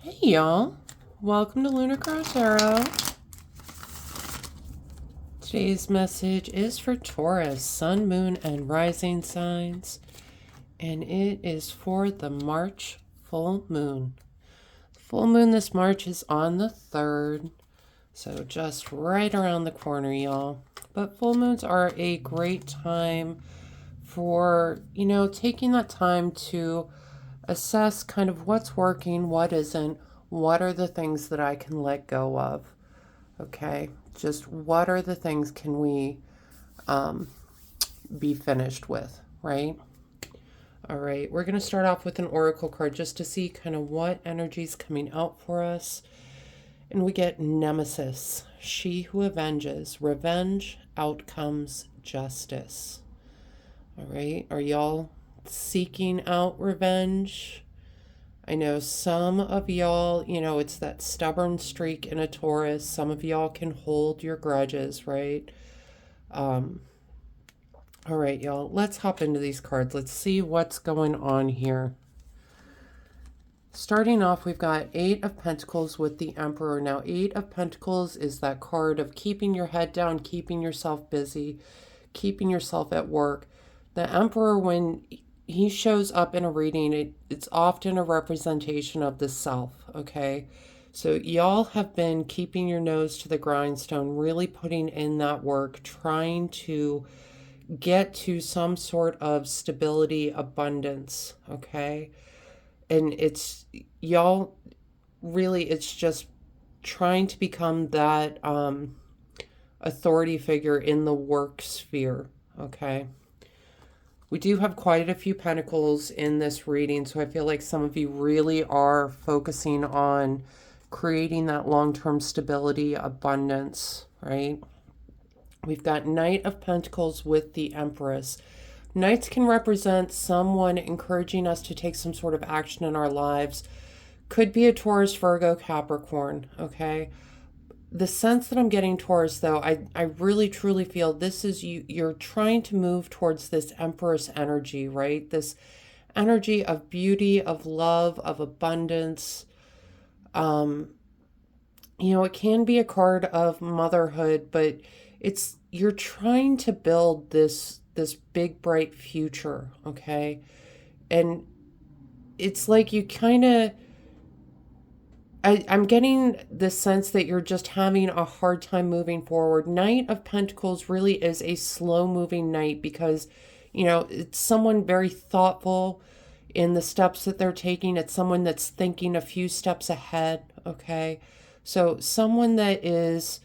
Hey y'all, welcome to Lunar Tarot. Today's message is for Taurus, Sun, Moon, and Rising signs, and it is for the March full moon. Full moon this March is on the 3rd, so just right around the corner, y'all. But full moons are a great time for, taking that time to assess kind of what's working, what isn't, what are the things that I can let go of. Okay, just what are the things can we be finished with, right? All right, we're going to start off with an oracle card just to see kind of what energy is coming out for us. And we get Nemesis, she who avenges, revenge, outcomes, justice. All right, are y'all seeking out revenge? I know some of y'all, it's that stubborn streak in a Taurus. Some of y'all can hold your grudges, right? All right, y'all, let's hop into these cards. Let's see what's going on here. Starting off, we've got Eight of Pentacles with the Emperor. Now, Eight of Pentacles is that card of keeping your head down, keeping yourself busy, keeping yourself at work. The Emperor, when he shows up in a reading, it's often a representation of the self, okay? So y'all have been keeping your nose to the grindstone, really putting in that work, trying to get to some sort of stability, abundance, okay? And it's, y'all, really, it's just trying to become that authority figure in the work sphere, okay? We do have quite a few pentacles in this reading, so I feel like some of you really are focusing on creating that long-term stability, abundance, right? We've got Knight of Pentacles with the Empress. Knights can represent someone encouraging us to take some sort of action in our lives. Could be a Taurus, Virgo, Capricorn, okay? The sense that I'm getting, Taurus, though, I really truly feel this is you're trying to move towards this Empress energy, right? This energy of beauty, of love, of abundance. It can be a card of motherhood, but you're trying to build this big bright future, okay? And it's like you kind of, I'm getting the sense that you're just having a hard time moving forward. Knight of Pentacles really is a slow moving knight because, it's someone very thoughtful in the steps that they're taking. It's someone that's thinking a few steps ahead, okay? So someone that is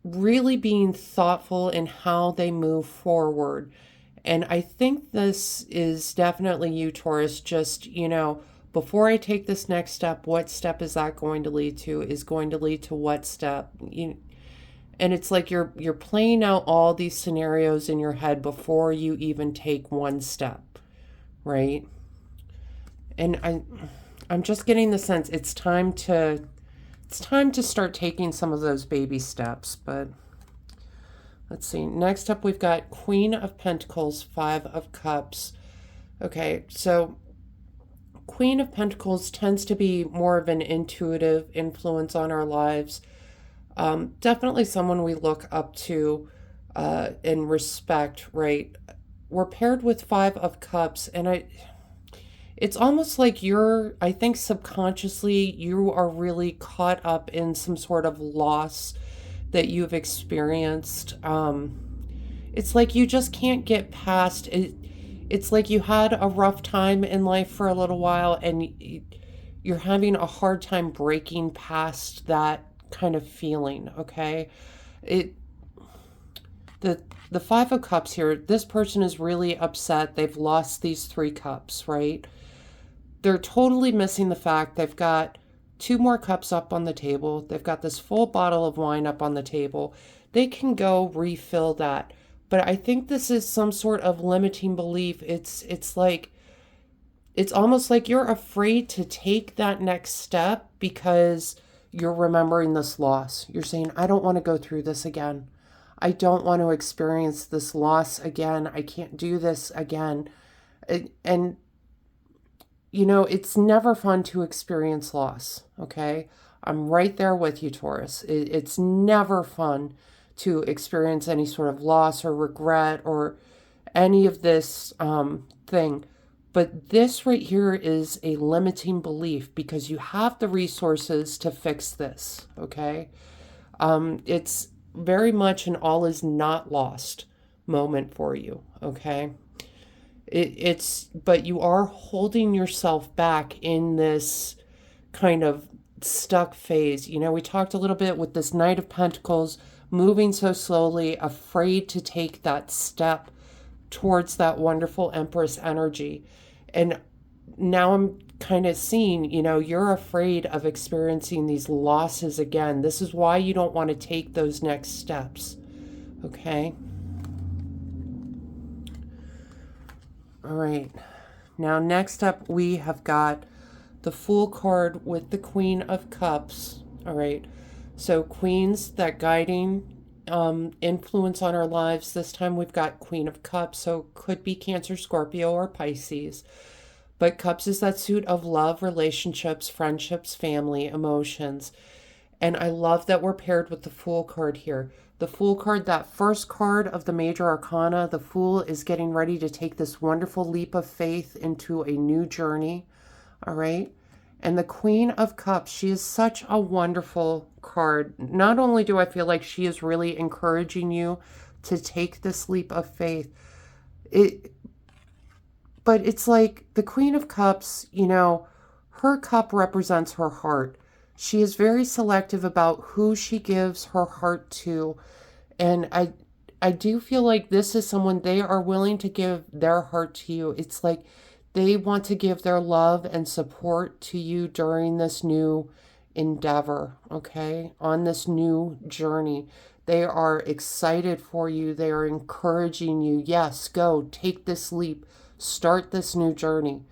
really being thoughtful in how they move forward. And I think this is definitely you, Taurus, just, before I take this next step, what step is that going to lead to? Is going to lead to what step? And it's like you're playing out all these scenarios in your head before you even take one step, right? And I'm just getting the sense it's time to start taking some of those baby steps. But let's see. Next up, we've got Queen of Pentacles, Five of Cups. Okay, so Queen of Pentacles tends to be more of an intuitive influence on our lives. Definitely someone we look up to and respect, right? We're paired with Five of Cups, and it's almost like I think subconsciously you are really caught up in some sort of loss that you've experienced. It's like you just can't get past it. It's like you had a rough time in life for a little while and you're having a hard time breaking past that kind of feeling, okay? The Five of Cups here, this person is really upset. They've lost these 3 cups, right? They're totally missing the fact they've got 2 more cups up on the table. They've got this full bottle of wine up on the table. They can go refill that. But I think this is some sort of limiting belief. It's almost like you're afraid to take that next step because you're remembering this loss. You're saying, I don't want to go through this again. I don't want to experience this loss again. I can't do this again. And it's never fun to experience loss, okay? I'm right there with you, Taurus. It's never fun to experience any sort of loss or regret or any of this thing. But this right here is a limiting belief because you have the resources to fix this, okay? It's very much an all is not lost moment for you, okay? But you are holding yourself back in this kind of stuck phase. We talked a little bit with this Knight of Pentacles, moving so slowly, afraid to take that step towards that wonderful Empress energy. And now I'm kind of seeing, you're afraid of experiencing these losses again. This is why you don't want to take those next steps. Okay? All right. Now, next up, we have got the Fool card with the Queen of Cups. All right. So, Queens, that guiding influence on our lives. This time we've got Queen of Cups. So, could be Cancer, Scorpio, or Pisces. But Cups is that suit of love, relationships, friendships, family, emotions. And I love that we're paired with the Fool card here. The Fool card, that first card of the major arcana, the Fool is getting ready to take this wonderful leap of faith into a new journey. All right. And the Queen of Cups, she is such a wonderful card. Not only do I feel like she is really encouraging you to take this leap of faith, but it's like the Queen of Cups, her cup represents her heart. She is very selective about who she gives her heart to. And I do feel like this is someone, they are willing to give their heart to you. It's like they want to give their love and support to you during this new endeavor, okay? On this new journey. They are excited for you. They are encouraging you. Yes, go, take this leap. Start this new journey.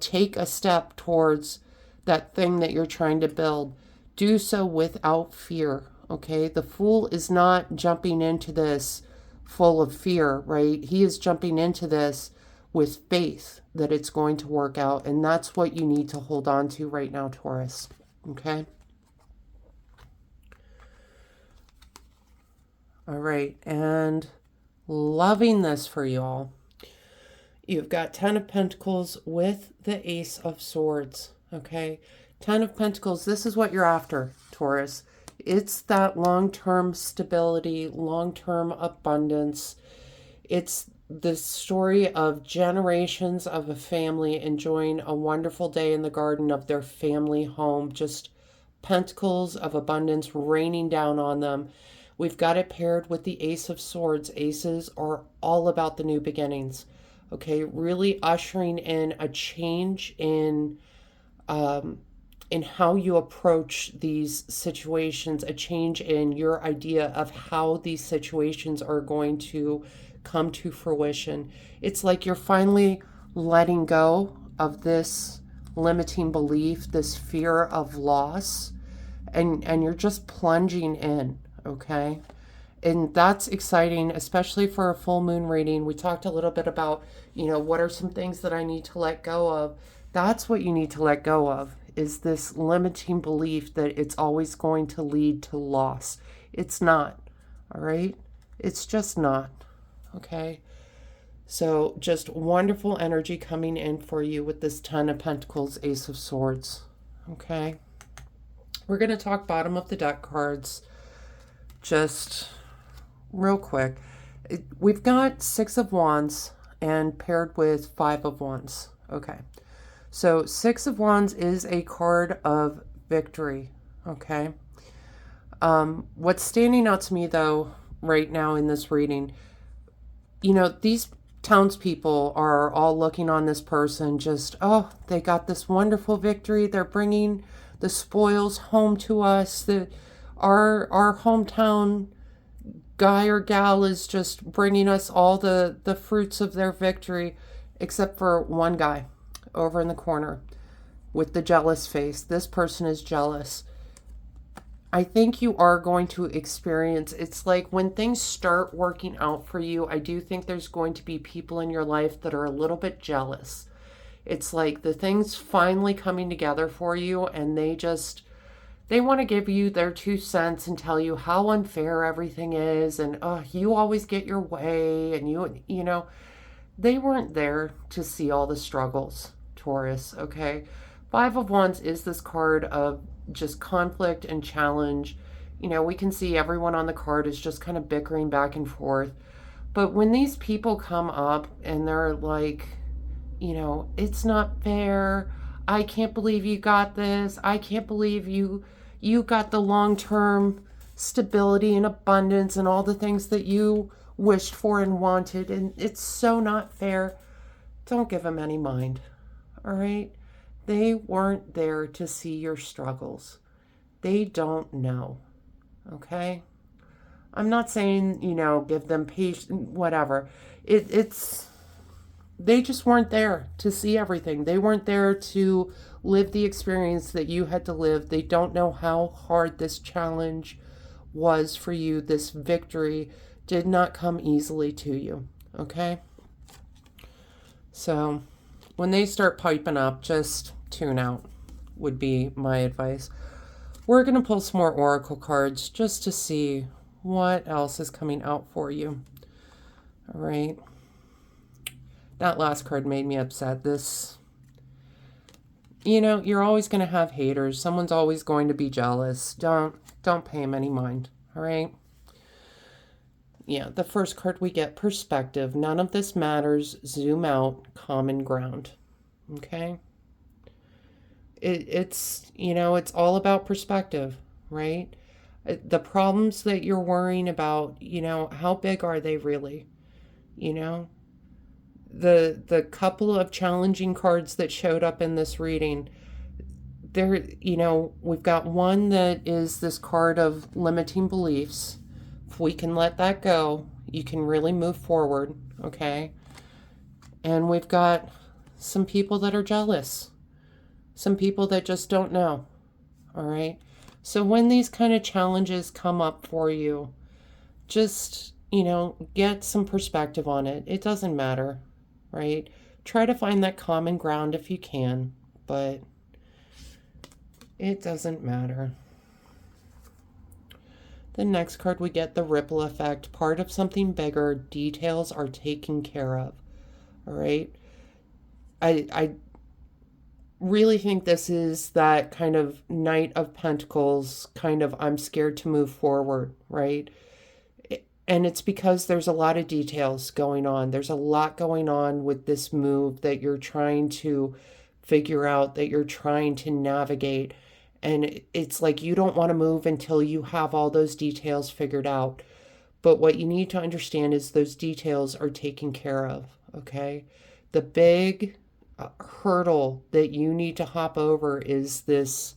Take a step towards that thing that you're trying to build. Do so without fear, okay? The Fool is not jumping into this full of fear, right? He is jumping into this with faith that it's going to work out. And that's what you need to hold on to right now, Taurus, okay? All right, and loving this for you all. You've got 10 of Pentacles with the Ace of Swords, okay? 10 of Pentacles, this is what you're after, Taurus. It's that long-term stability, long-term abundance. It's the story of generations of a family enjoying a wonderful day in the garden of their family home. Just pentacles of abundance raining down on them. We've got it paired with the Ace of Swords. Aces are all about the new beginnings. Okay, really ushering in a change in how you approach these situations, a change in your idea of how these situations are going to come to fruition. It's like you're finally letting go of this limiting belief, this fear of loss, and you're just plunging in, okay? And that's exciting, especially for a full moon reading. We talked a little bit about, what are some things that I need to let go of. That's what you need to let go of, is this limiting belief that it's always going to lead to loss. It's not, all right? It's just not, okay? So just wonderful energy coming in for you with this 10 of Pentacles, Ace of Swords, okay? We're going to talk bottom of the deck cards just real quick. We've got 6 of Wands and paired with 5 of Wands, okay? So 6 of Wands is a card of victory, okay? What's standing out to me, though, right now in this reading, these townspeople are all looking on this person just, oh, they got this wonderful victory. They're bringing the spoils home to us. Our hometown guy or gal is just bringing us all the fruits of their victory, except for one guy over in the corner with the jealous face. This person is jealous. I think you are going to experience, it's like when things start working out for you, I do think there's going to be people in your life that are a little bit jealous. It's like the thing's finally coming together for you, and they want to give you their 2 cents and tell you how unfair everything is, and you always get your way, and you know, they weren't there to see all the struggles, Taurus, okay? Five of Wands is this card of just conflict and challenge. You know, we can see everyone on the card is just kind of bickering back and forth. But when these people come up and they're like, you know, it's not fair. I can't believe you got this. I can't believe you got the long-term stability and abundance and all the things that you wished for and wanted, and it's so not fair. Don't give them any mind. All right? They weren't there to see your struggles. They don't know. Okay? I'm not saying, you know, give them patience, whatever. It's they just weren't there to see everything. They weren't there to live the experience that you had to live. They don't know how hard this challenge was for you. This victory did not come easily to you. Okay? So when they start piping up, just tune out would be my advice. We're going to pull some more oracle cards just to see what else is coming out for you. All right. That last card made me upset. This, you know, you're always going to have haters. Someone's always going to be jealous. Don't pay them any mind. All right. Yeah, the first card we get, perspective. None of this matters. Zoom out. Common ground. Okay. It's, you know, it's all about perspective, right? The problems that you're worrying about, you know, how big are they really? You know, the couple of challenging cards that showed up in this reading, there, you know, we've got one that is this card of limiting beliefs. If we can let that go, you can really move forward, okay? And we've got some people that are jealous. Some people that just don't know, all right? So when these kind of challenges come up for you, just, you know, get some perspective on it. It doesn't matter, right? Try to find that common ground if you can, but it doesn't matter. The next card we get, the ripple effect, part of something bigger, details are taken care of, all right? I really think this is that kind of Knight of Pentacles, kind of I'm scared to move forward, right? And it's because there's a lot of details going on. There's a lot going on with this move that you're trying to figure out, that you're trying to navigate. And it's like you don't want to move until you have all those details figured out. But what you need to understand is those details are taken care of, okay? The big hurdle that you need to hop over is this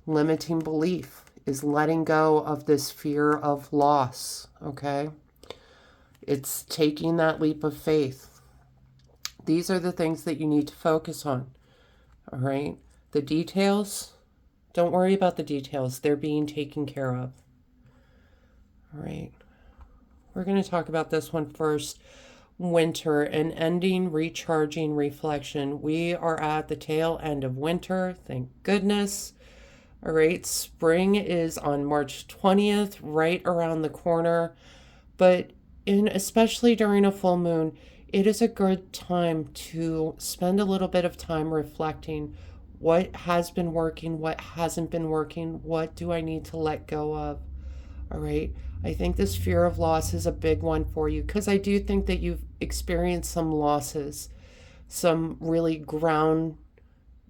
limiting belief, is letting go of this fear of loss, okay? It's taking that leap of faith. These are the things that you need to focus on, all right? The details, don't worry about the details. They're being taken care of, all right? We're going to talk about this one first. Winter, an ending, recharging, reflection. We are at the tail end of winter, thank goodness. All right, spring is on March 20th, right around the corner. But especially during a full moon, it is a good time to spend a little bit of time reflecting what has been working, what hasn't been working, what do I need to let go of. All right. I think this fear of loss is a big one for you because I do think that you've experienced some losses, some really ground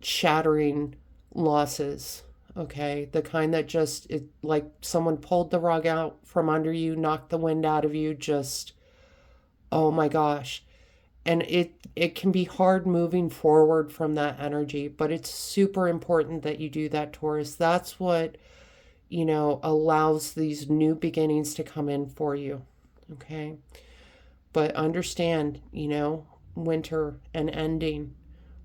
shattering losses. Okay. The kind that just, like someone pulled the rug out from under you, knocked the wind out of you, just, oh my gosh. And it can be hard moving forward from that energy, but it's super important that you do that, Taurus. That's what, you know, allows these new beginnings to come in for you, okay? But understand, you know, winter and ending.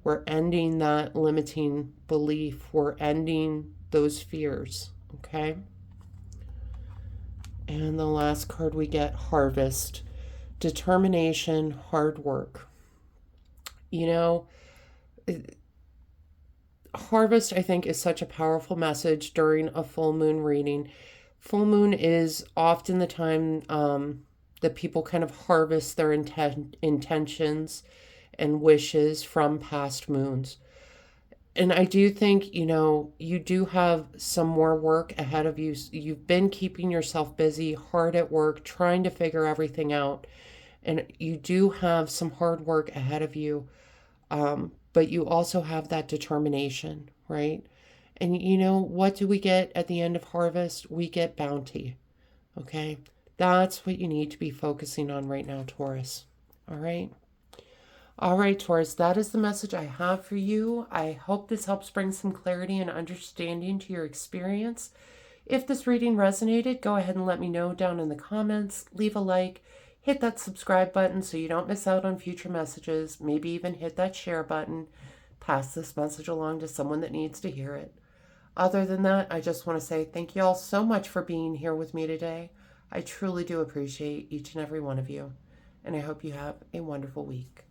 We're ending that limiting belief. We're ending those fears, okay? And the last card we get, harvest. Determination, hard work. You know, harvest, I think, is such a powerful message during a full moon reading. Full moon is often the time that people kind of harvest their intentions and wishes from past moons. And I do think, you do have some more work ahead of you. You've been keeping yourself busy, hard at work, trying to figure everything out. And you do have some hard work ahead of you. But you also have that determination, right? And what do we get at the end of harvest? We get bounty. Okay? That's what you need to be focusing on right now, Taurus. All right? All right, Taurus, that is the message I have for you. I hope this helps bring some clarity and understanding to your experience. If this reading resonated, go ahead and let me know down in the comments. Leave a like. Hit that subscribe button so you don't miss out on future messages. Maybe even hit that share button. Pass this message along to someone that needs to hear it. Other than that, I just want to say thank you all so much for being here with me today. I truly do appreciate each and every one of you. And I hope you have a wonderful week.